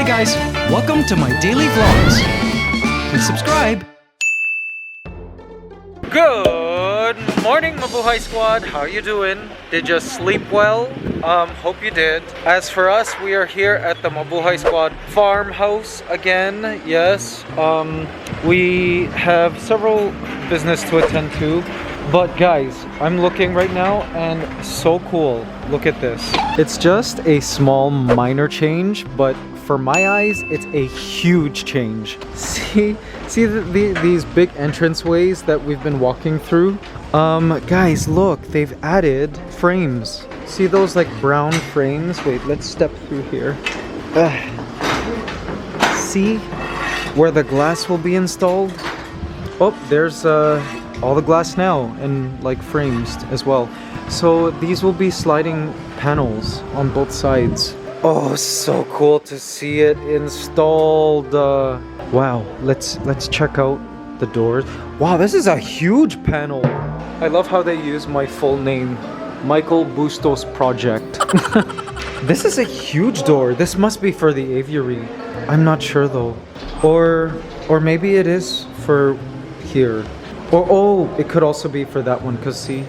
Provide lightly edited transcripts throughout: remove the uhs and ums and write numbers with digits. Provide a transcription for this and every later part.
Hey guys, welcome to my daily vlogs. Please subscribe. Good morning, Mabuhay Squad. How you doing? Did you sleep well? Hope you did. As for us, we are here at the Mabuhay Squad farmhouse again. Yes. We have several business to attend to. But guys, I'm looking right now and so cool. Look at this. It's just a small minor change, but for my eyes, it's a huge change. See these big entranceways that we've been walking through? Guys, look, they've added frames. See those like brown frames? Wait, let's step through here. See where the glass will be installed? Oh, there's all the glass now and like frames as well. So these will be sliding panels on both sides. Oh, so cool to see it installed. Wow, let's check out the doors. Wow, this is a huge panel. I love how they use my full name, MIKEYBUSTOS project. This is a huge door. This must be for the aviary. I'm not sure though. Or maybe it is for here. Or oh, it could also be for that one, because see,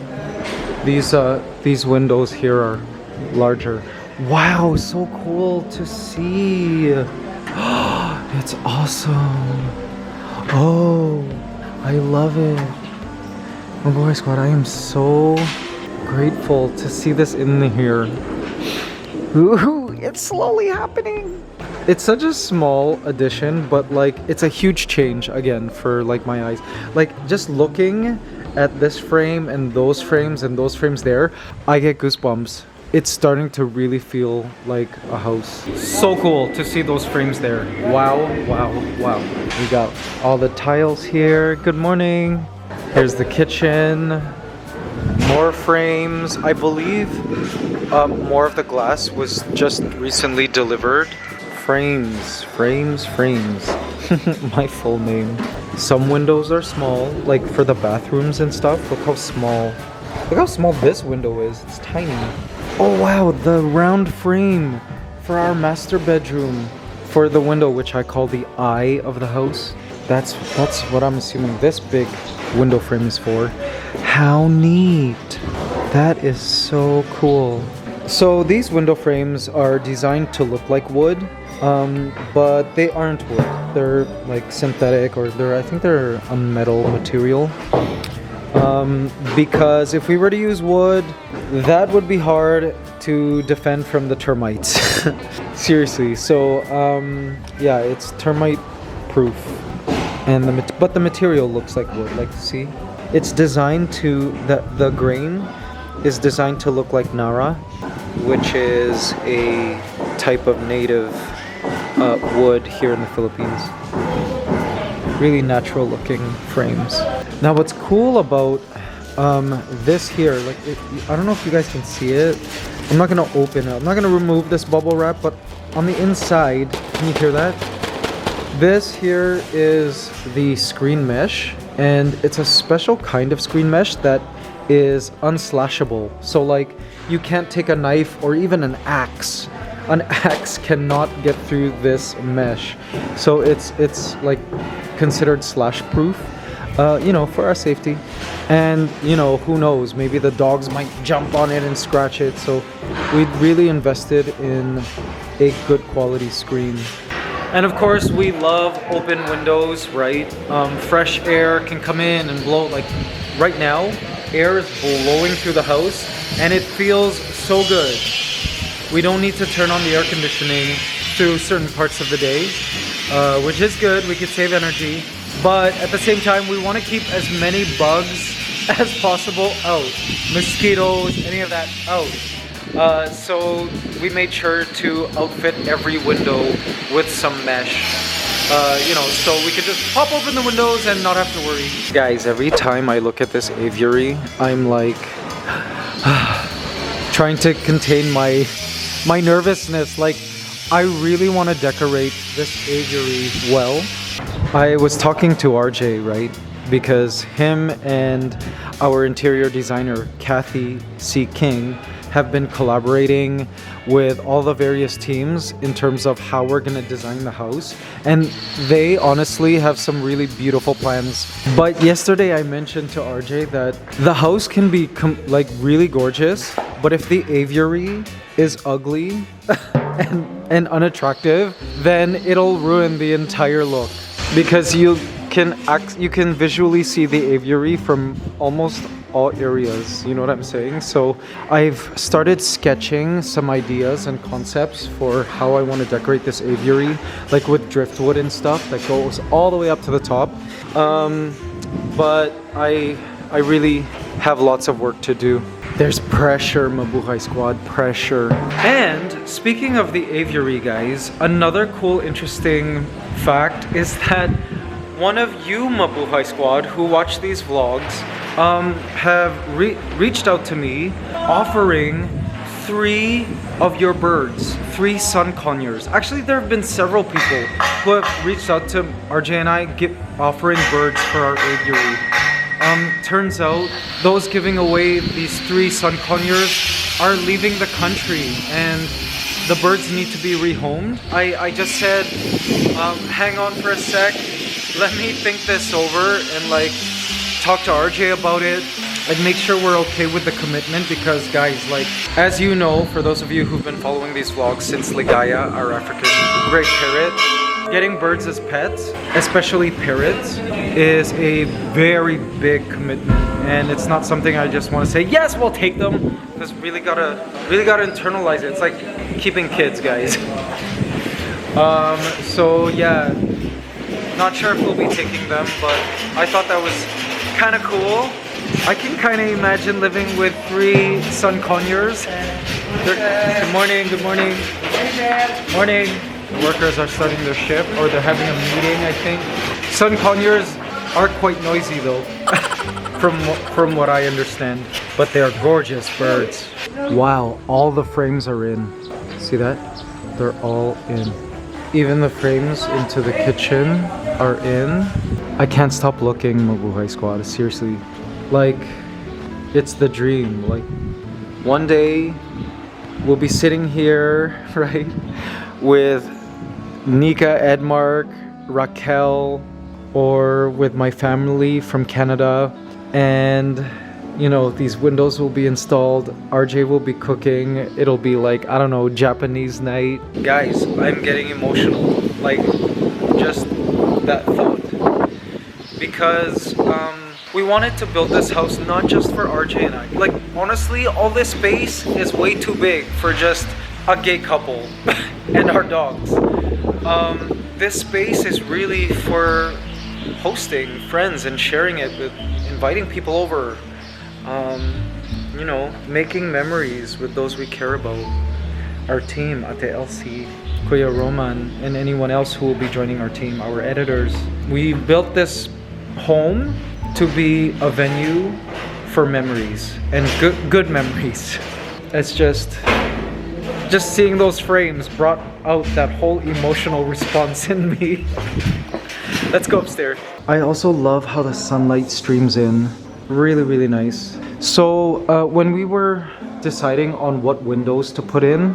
these windows here are larger. Wow, so cool to see. It's awesome. Oh, I love it. Mabuhay Squad, I am so grateful to see this in here. Ooh, it's slowly happening. It's such a small addition, but like it's a huge change again for like my eyes. Like just looking at this frame and those frames there, I get goosebumps. It's starting to really feel like a house. So cool to see those frames there. Wow, wow, wow. We got all the tiles here. Good morning. Here's the kitchen. More frames. I believe more of the glass was just recently delivered. Frames. My full name. Some windows are small, like for the bathrooms and stuff. Look how small this window is. It's tiny. Oh wow, the round frame for our master bedroom. For the window, which I call the eye of the house. That's what I'm assuming this big window frame is for. How neat. That is so cool. So these window frames are designed to look like wood, but they aren't wood. They're like synthetic, or I think they're a metal material. Because if we were to use wood, that would be hard to defend from the termites. Seriously. So yeah, it's termite proof, and but the material looks like wood. Like, see, it's designed to the grain is designed to look like Nara, which is a type of native wood here in the Philippines. Really natural looking frames. Now what's cool about this here, like I don't know if you guys can see it. I'm not gonna open it. I'm not gonna remove this bubble wrap, but on the inside, can you hear that? This here is the screen mesh, and it's a special kind of screen mesh that is unslashable. So like you can't take a knife or even an axe. An axe cannot get through this mesh. So it's like considered slash proof, you know, for our safety. And you know, who knows, maybe the dogs might jump on it and scratch it. So we really invested in a good quality screen. And of course we love open windows, right? Fresh air can come in and blow. Like right now, air is blowing through the house and it feels so good. We don't need to turn on the air conditioning through certain parts of the day, which is good. We could save energy, but at the same time, we want to keep as many bugs as possible out. Mosquitoes, any of that out. So we made sure to outfit every window with some mesh. You know, so we could just pop open the windows and not have to worry. Guys, every time I look at this aviary, I'm like trying to contain my nervousness. Like, I really want to decorate this aviary well. I was talking to RJ, right? Because him and our interior designer, Kathy C. King, have been collaborating with all the various teams in terms of how we're gonna design the house, and they honestly have some really beautiful plans. But yesterday I mentioned to RJ that the house can be like really gorgeous, but if the aviary is ugly and unattractive, then it'll ruin the entire look, because you can visually see the aviary from almost all areas, you know what I'm saying? So I've started sketching some ideas and concepts for how I want to decorate this aviary, like with driftwood and stuff that goes all the way up to the top. But I really have lots of work to do. There's pressure, Mabuhay Squad, pressure. And speaking of the aviary, guys, another cool, interesting fact is that one of you, Mabuhay Squad, who watch these vlogs, have reached out to me offering 3 of your birds, 3 sun conures. Actually, there have been several people who have reached out to RJ and I offering birds for our aviary. Turns out those giving away these 3 sun conures are leaving the country and the birds need to be rehomed. I just said, hang on for a sec, let me think this over and like talk to RJ about it and make sure we're okay with the commitment, because guys, like, as you know, for those of you who've been following these vlogs since Ligaya, our African great parrot, getting birds as pets, especially parrots, is a very big commitment, and it's not something I just want to say yes, we'll take them, because really gotta internalize it. It's like keeping kids, guys. So yeah, not sure if we'll be taking them, but I thought that was kind of cool. I can kind of imagine living with 3 sun conures. Good morning, good morning. Morning. The workers are starting their shift, or they're having a meeting, I think. Sun conures are quite noisy though, from what I understand. But they are gorgeous birds. Wow, all the frames are in. See that? They're all in. Even the frames into the kitchen are in. I can't stop looking, Mabuhay Squad, seriously. Like, it's the dream. Like, one day we'll be sitting here, right, with Nika, Edmark, Raquel, or with my family from Canada, and you know, these windows will be installed, RJ will be cooking, it'll be like, I don't know, Japanese night. Guys, I'm getting emotional, like, just that thought. Because we wanted to build this house not just for RJ and I. Like, honestly, all this space is way too big for just a gay couple and our dogs. This space is really for hosting friends and sharing it with, inviting people over. You know, making memories with those we care about. Our team, Ate Elsie, Kuya Roman, and anyone else who will be joining our team, our editors. We built this home to be a venue for memories, and good memories. It's just seeing those frames brought out that whole emotional response in me. Let's go upstairs. I also love how the sunlight streams in. Really, really nice. So when we were deciding on what windows to put in,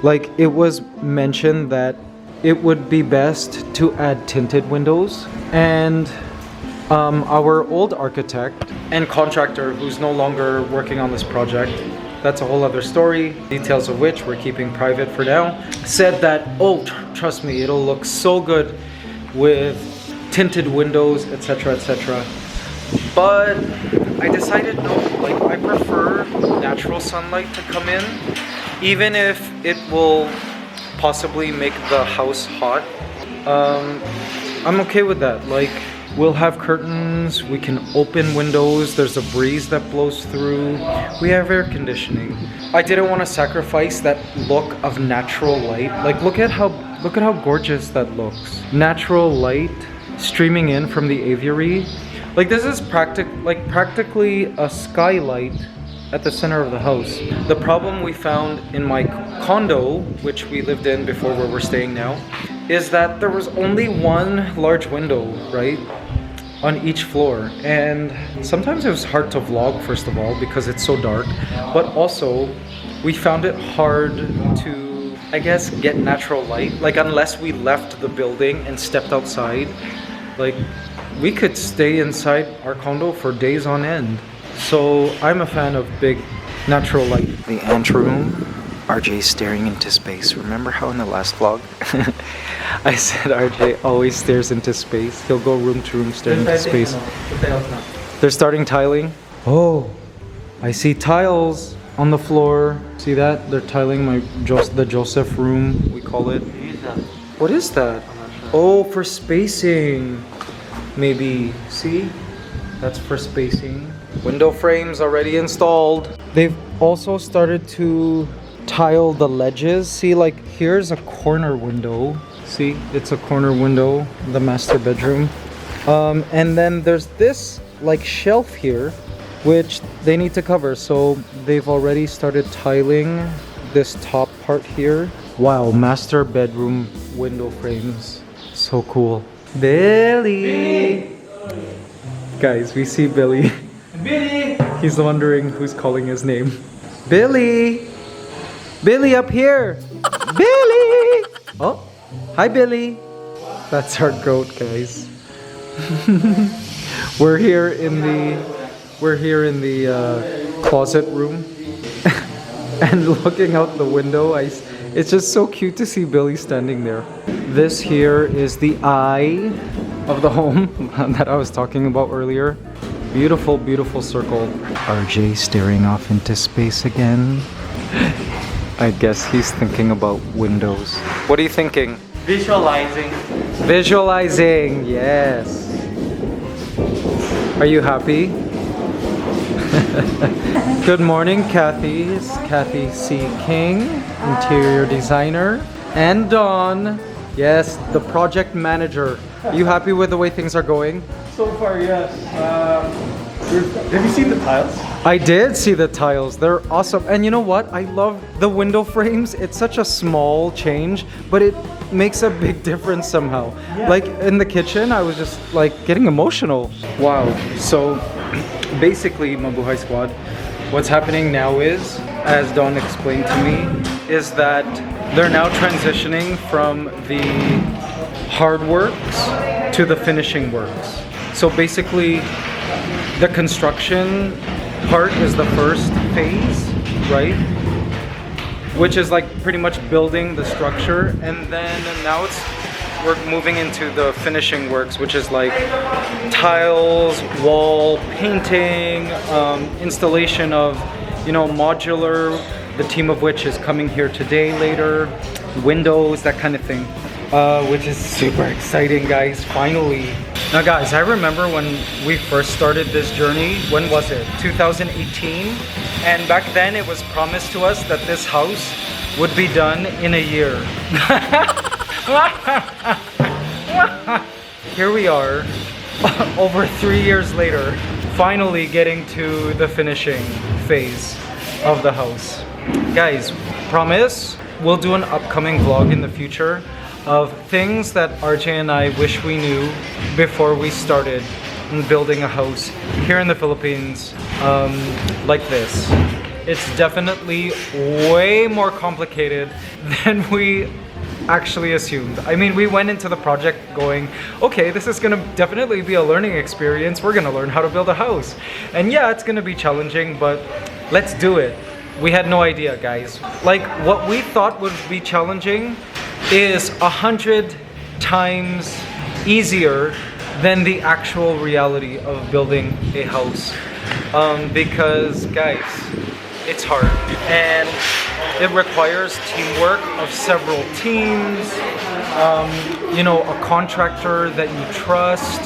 like, it was mentioned that it would be best to add tinted windows, and our old architect and contractor, who's no longer working on this project, that's a whole other story, details of which we're keeping private for now, said that, oh, trust me, it'll look so good with tinted windows, etc., etc. But I decided no, like, I prefer natural sunlight to come in, even if it will possibly make the house hot. I'm okay with that. Like, we'll have curtains, we can open windows, there's a breeze that blows through, we have air conditioning. I didn't want to sacrifice that look of natural light. Like, look at how gorgeous that looks. Natural light streaming in from the aviary. Like, this is practically a skylight at the center of the house. The problem we found in my condo, which we lived in before where we're staying now, is that there was only one large window, right, on each floor. And sometimes it was hard to vlog, first of all, because it's so dark, but also we found it hard to, I guess, get natural light. Like, unless we left the building and stepped outside, like, we could stay inside our condo for days on end. So I'm a fan of big natural light. The ant room. RJ staring into space. Remember how in the last vlog I said RJ always stares into space? He'll go room to room staring into space. They're starting tiling. Oh, I see tiles on the floor. See that? They're tiling the Joseph room, we call it. What is that? Oh, for spacing. Maybe. See? That's for spacing. Window frames already installed. They've also started to tile the ledges. See, like, here's a corner window. See, it's a corner window, the master bedroom. And then there's this like shelf here, which they need to cover. So they've already started tiling this top part here. Wow, master bedroom window frames. So cool. Billy! Guys, we see Billy. Billy! He's wondering who's calling his name. Billy! Billy up here! Billy! Oh, hi Billy. That's our goat, guys. We're here in the closet room, and looking out the window, it's just so cute to see Billy standing there. This here is the eye of the home that I was talking about earlier. Beautiful, beautiful circle. RJ staring off into space again. I guess he's thinking about windows. What are you thinking? Visualizing. Visualizing, yes. Are you happy? Good morning, Kathy. It's Kathy C. King, interior designer. And Dawn, yes, the project manager. Are you happy with the way things are going? So far, yes. Have you seen the tiles? I did see the tiles. They're awesome. And you know what? I love the window frames. It's such a small change, but it makes a big difference somehow. Yeah. Like in the kitchen, I was just like getting emotional. Wow. So basically, Mabuhay Squad, what's happening now is, as Dawn explained to me, is that they're now transitioning from the hard works to the finishing works. So basically, the construction part is the first phase, right? Which is like pretty much building the structure, and then now we're moving into the finishing works, which is like tiles, wall painting, installation of, modular, the team of which is coming here today later, windows, that kind of thing, which is super exciting, guys, finally. Now guys, I remember when we first started this journey, when was it? 2018? And back then it was promised to us that this house would be done in a year. Here we are, over 3 years later, finally getting to the finishing phase of the house. Guys, promise, we'll do an upcoming vlog in the future of things that RJ and I wish we knew before we started building a house here in the Philippines, like this. It's definitely way more complicated than we actually assumed. I mean, we went into the project going, okay, this is gonna definitely be a learning experience. We're gonna learn how to build a house. And yeah, it's gonna be challenging, but let's do it. We had no idea, guys. Like, what we thought would be challenging is 100 times easier than the actual reality of building a house. Because, guys, it's hard. And it requires teamwork of several teams, a contractor that you trust,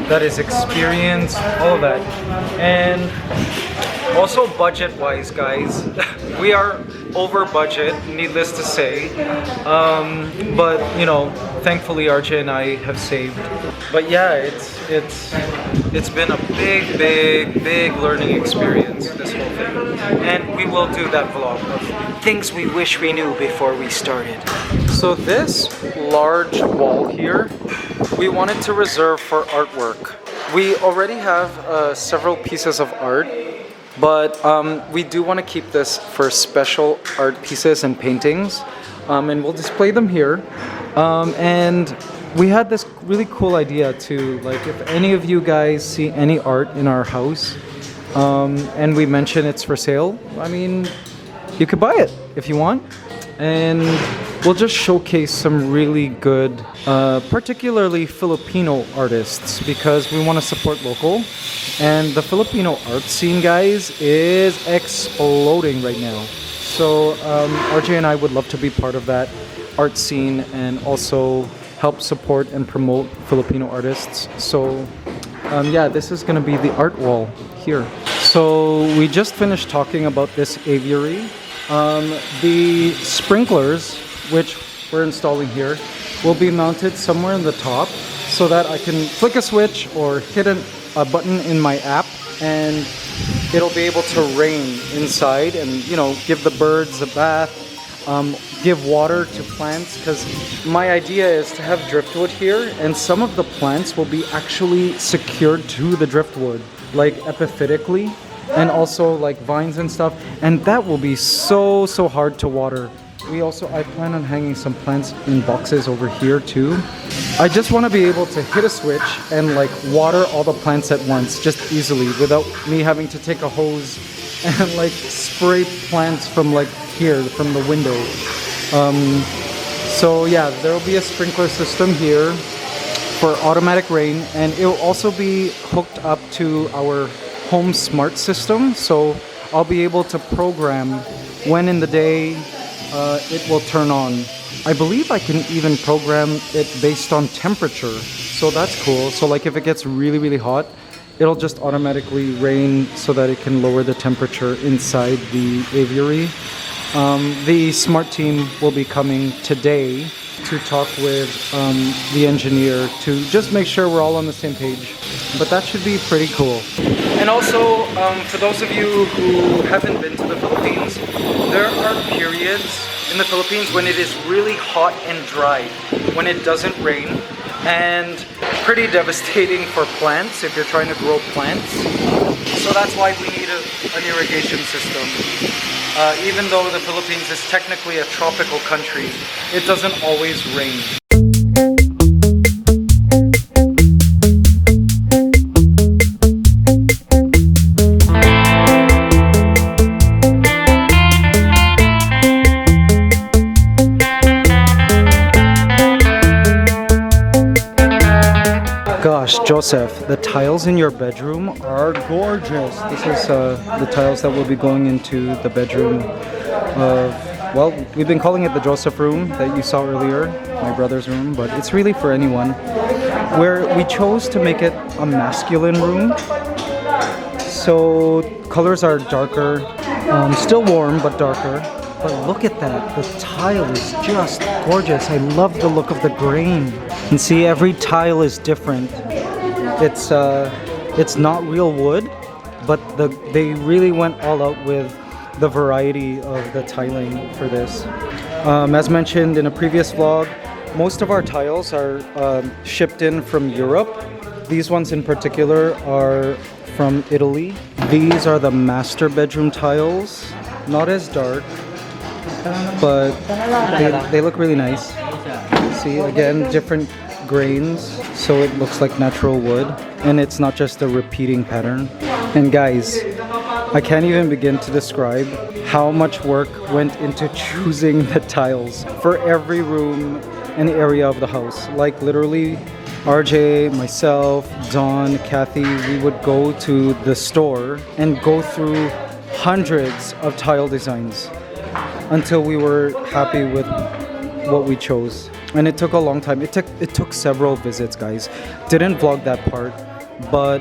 that is experienced, all of that. And also budget-wise, guys, we are over budget, needless to say. But thankfully RJ and I have saved. But yeah, it's been a big learning experience, this whole thing. And we will do that vlog of things we wish we knew before we started. So this large wall here, we wanted to reserve for artwork. We already have several pieces of art But we do want to keep this for special art pieces and paintings, and we'll display them here. And we had this really cool idea too, like if any of you guys see any art in our house, and we mention it's for sale, I mean, you could buy it if you want. And we'll just showcase some really good, particularly Filipino artists, because we want to support local. And the Filipino art scene, guys, is exploding right now. So RJ and I would love to be part of that art scene and also help support and promote Filipino artists. So yeah, this is going to be the art wall here. So we just finished talking about this aviary. The sprinklers, which we're installing here, will be mounted somewhere in the top so that I can flick a switch or hit a button in my app and it'll be able to rain inside and, you know, give the birds a bath, give water to plants, because my idea is to have driftwood here and some of the plants will be actually secured to the driftwood, like epiphytically, and also like vines and stuff, and that will be so hard to water. I plan on hanging some plants in boxes over here too. I just want to be able to hit a switch and like water all the plants at once, just easily, without me having to take a hose and like spray plants from like here, from the window. So yeah, there will be a sprinkler system here for automatic rain, and it will also be hooked up to our home smart system, so I'll be able to program when in the day it will turn on. I believe I can even program it based on temperature, so that's cool. So like if it gets really hot, it'll just automatically rain so that it can lower the temperature inside the aviary. The smart team will be coming today to talk with the engineer to just make sure we're all on the same page. But that should be pretty cool. And also, for those of you who haven't been to the Philippines, there are periods in the Philippines when it is really hot and dry, when it doesn't rain, and pretty devastating for plants if you're trying to grow plants. So that's why we need an irrigation system. Even though the Philippines is technically a tropical country, it doesn't always rain. Gosh, Joseph, the tiles in your bedroom are gorgeous. This is the tiles that will be going into the bedroom of, well, we've been calling it the Joseph room that you saw earlier, my brother's room, but it's really for anyone. Where we chose to make it a masculine room. So colors are darker, still warm but darker. But look at that, the tile is just gorgeous. I love the look of the grain. And see, every tile is different. It's not real wood, but they really went all out with the variety of the tiling for this. As mentioned in a previous vlog, most of our tiles are shipped in from Europe. These ones in particular are from Italy. These are the master bedroom tiles. Not as dark, but they look really nice. See, again, different grains, so it looks like natural wood, and it's not just a repeating pattern. And guys, I can't even begin to describe how much work went into choosing the tiles for every room and area of the house. Like literally, RJ, myself, Dawn, Kathy, we would go to the store and go through hundreds of tile designs until we were happy with what we chose. And it took a long time. It took several visits, guys. Didn't vlog that part, but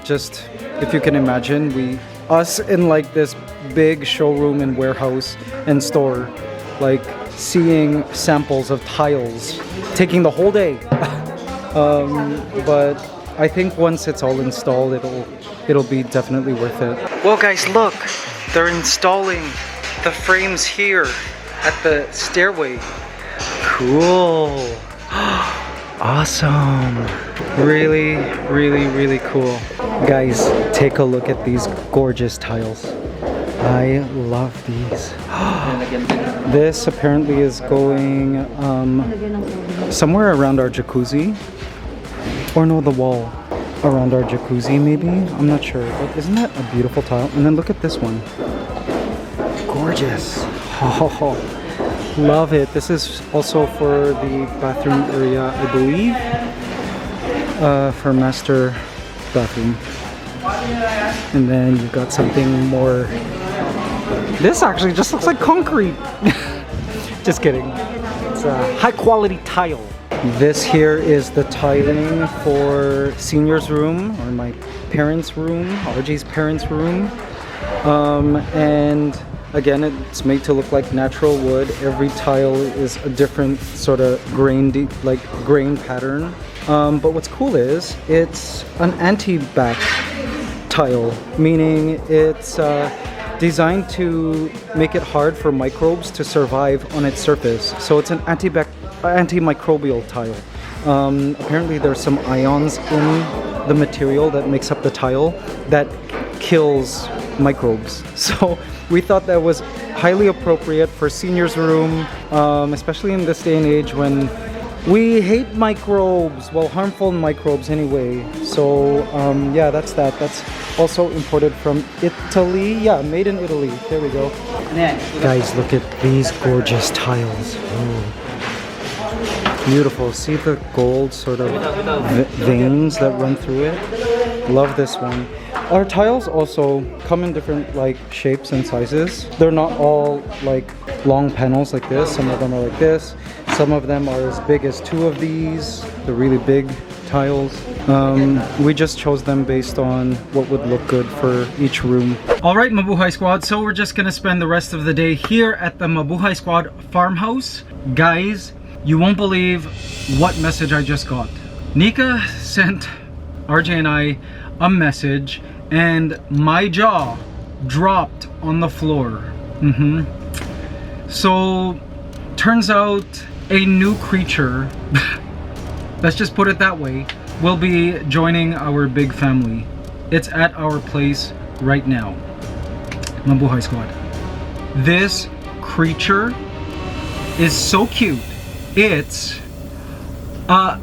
just if you can imagine, us in like this big showroom and warehouse and store, like seeing samples of tiles, taking the whole day. But I think once it's all installed, it'll be definitely worth it. Well, guys, look, they're installing the frames here at the stairway. Cool. Awesome. Really, really, really cool. Guys, take a look at these gorgeous tiles. I love these. This apparently is going somewhere around our jacuzzi. Or no, the wall around our jacuzzi maybe. I'm not sure. But isn't that a beautiful tile? And then look at this one. Gorgeous. Oh, love it. This is also for the bathroom area, I believe. For master bathroom. And then you've got something more. This actually just looks like concrete. Just kidding. It's a high quality tile. This here is the tiling for senior's room, or my parents' room, RJ's parents' room. And again, it's made to look like natural wood. Every tile is a different sort of grain pattern. But what's cool is it's an anti-bac tile, meaning it's designed to make it hard for microbes to survive on its surface. So it's an antimicrobial tile. Apparently there's some ions in the material that makes up the tile that kills microbes. So we thought that was highly appropriate for seniors' room, especially in this day and age when we hate microbes, well, harmful microbes anyway. So yeah, that's that. That's also imported from Italy. Yeah, made in Italy. There we go. Guys, look at these gorgeous tiles. Oh. Beautiful. See the gold sort of veins that run through it? Love this one. Our tiles also come in different like shapes and sizes. They're not all like long panels like this. Some of them are like this. Some of them are as big as 2 of these. The really big tiles. We just chose them based on what would look good for each room. Alright, Mabuhay Squad, so we're just gonna spend the rest of the day here at the Mabuhay Squad farmhouse. Guys, you won't believe what message I just got. Nika sent RJ and I a message and my jaw dropped on the floor. So turns out a new creature, let's just put it that way, will be joining our big family. It's at our place right now. Mabuhay Squad. This creature is so cute. It's a